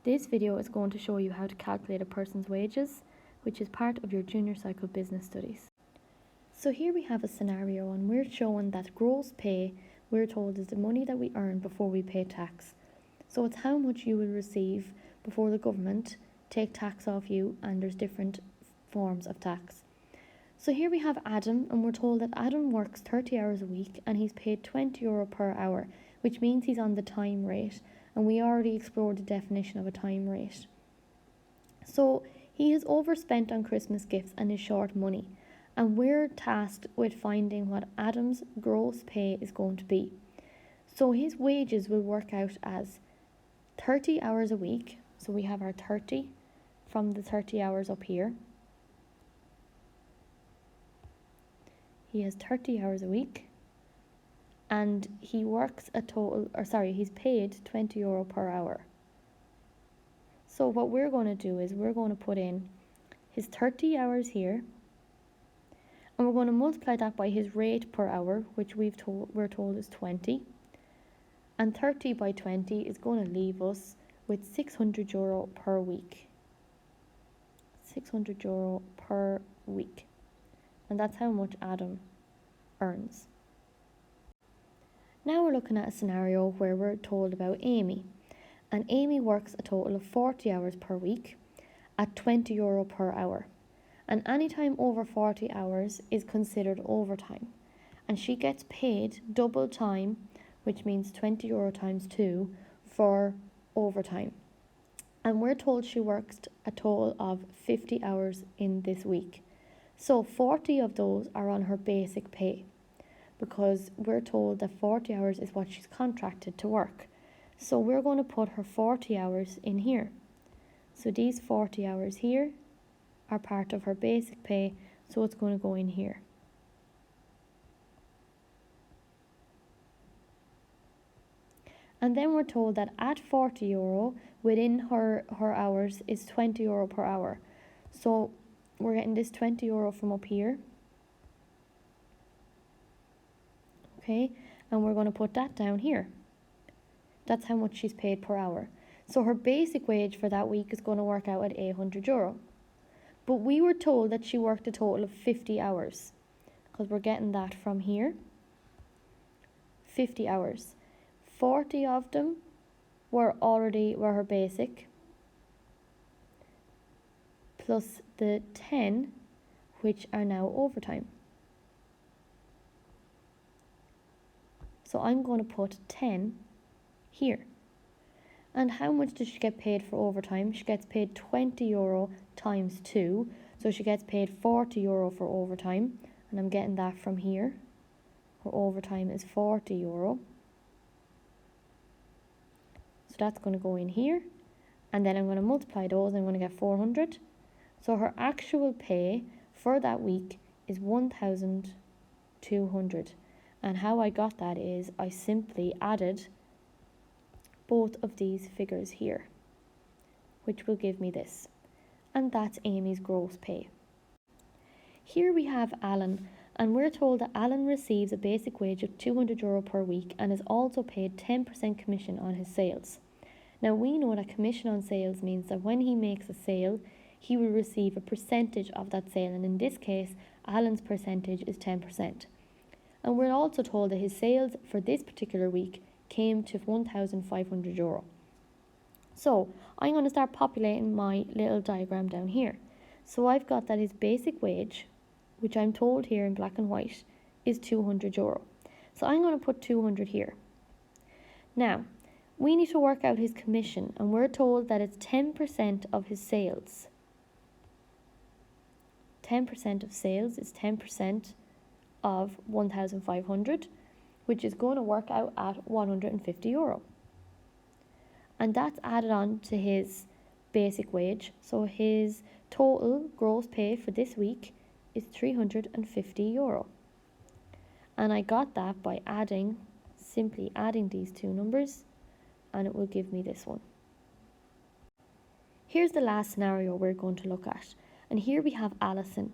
This video is going to show you how to calculate a person's wages, which is part of your junior cycle business studies. So here we have a scenario and we're showing that gross pay, we're told, is the money that we earn before we pay tax. So it's how much you will receive before the government take tax off you, and there's different forms of tax. So here we have Adam, and we're told that Adam works 30 hours a week and he's paid €20 per hour, which means he's on the time rate. And we already explored the definition of a time rate. So he has overspent on Christmas gifts and is short money. And we're tasked with finding what Adam's gross pay is going to be. So his wages will work out as 30 hours a week. So we have our 30 from the 30 hours up here. He has 30 hours a week. And he works he's paid €20 per hour. So what we're going to do is we're going to put in his 30 hours here, and we're going to multiply that by his rate per hour, which we're told is 20. And 30 by 20 is going to leave us with €600 per week. €600 per week. And that's how much Adam earns. Now we're looking at a scenario where we're told about Amy. And Amy works a total of 40 hours per week at €20 per hour. And any time over 40 hours is considered overtime. And she gets paid double time, which means €20 times 2 for overtime. And we're told she works a total of 50 hours in this week. So 40 of those are on her basic pay, because we're told that 40 hours is what she's contracted to work. So we're going to put her 40 hours in here. So these 40 hours here are part of her basic pay, so it's going to go in here. And then we're told that at €40, within her hours is €20 per hour. So we're getting this €20 from up here. Okay, and we're going to put that down here. That's how much she's paid per hour. So her basic wage for that week is going to work out at €800. But we were told that she worked a total of 50 hours, because we're getting that from here. 50 hours. 40 of them were her basic, plus the 10 which are now overtime. So I'm going to put 10 here. And how much does she get paid for overtime? She gets paid €20 times 2. So she gets paid €40 for overtime. And I'm getting that from here. Her overtime is €40. So that's going to go in here. And then I'm going to multiply those and I'm going to get 400. So her actual pay for that week is 1,200. And how I got that is I simply added both of these figures here, which will give me this. And that's Amy's gross pay. Here we have Alan, and we're told that Alan receives a basic wage of €200 per week and is also paid 10% commission on his sales. Now we know that commission on sales means that when he makes a sale, he will receive a percentage of that sale, and in this case, Alan's percentage is 10%. And we're also told that his sales for this particular week came to €1,500. So I'm going to start populating my little diagram down here. So I've got that his basic wage, which I'm told here in black and white, is €200. So I'm going to put 200 here. Now, we need to work out his commission, and we're told that it's 10% of his sales. 10% of sales is 10% of 1,500, which is going to work out at €150. And that's added on to his basic wage. So his total gross pay for this week is €350. And I got that by simply adding these two numbers, and it will give me this one. Here's the last scenario we're going to look at. And here we have Alison.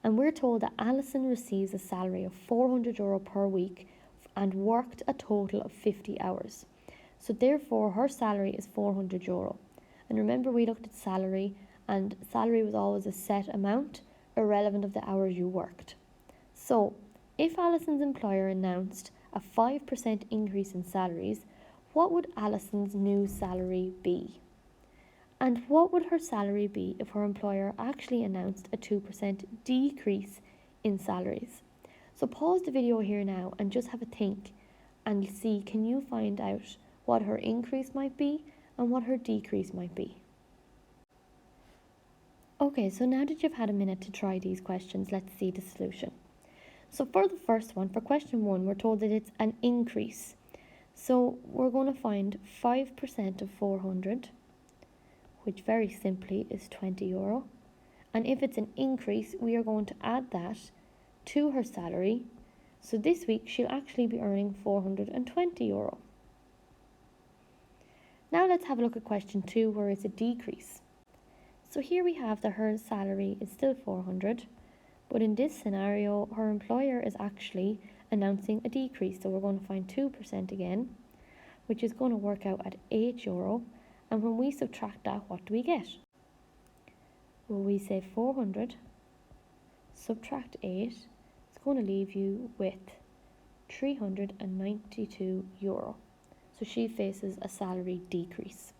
And we're told that Alison receives a salary of €400 per week and worked a total of 50 hours. So therefore her salary is €400. And remember, we looked at salary, and salary was always a set amount, irrelevant of the hours you worked. So, if Alison's employer announced a 5% increase in salaries, what would Alison's new salary be? And what would her salary be if her employer actually announced a 2% decrease in salaries? So pause the video here now and just have a think and see, can you find out what her increase might be and what her decrease might be? Okay, so now that you've had a minute to try these questions, let's see the solution. So for the first one, for question 1, we're told that it's an increase. So we're going to find 5% of 400, which very simply is €20. And if it's an increase, we are going to add that to her salary. So this week she'll actually be earning €420. Now let's have a look at question 2, where it's a decrease. So here we have that her salary is still 400, but in this scenario her employer is actually announcing a decrease. So we're going to find 2% again, which is going to work out at €8. And when we subtract that, what do we get? Well, we say 400 subtract 8, it's going to leave you with €392. So she faces a salary decrease.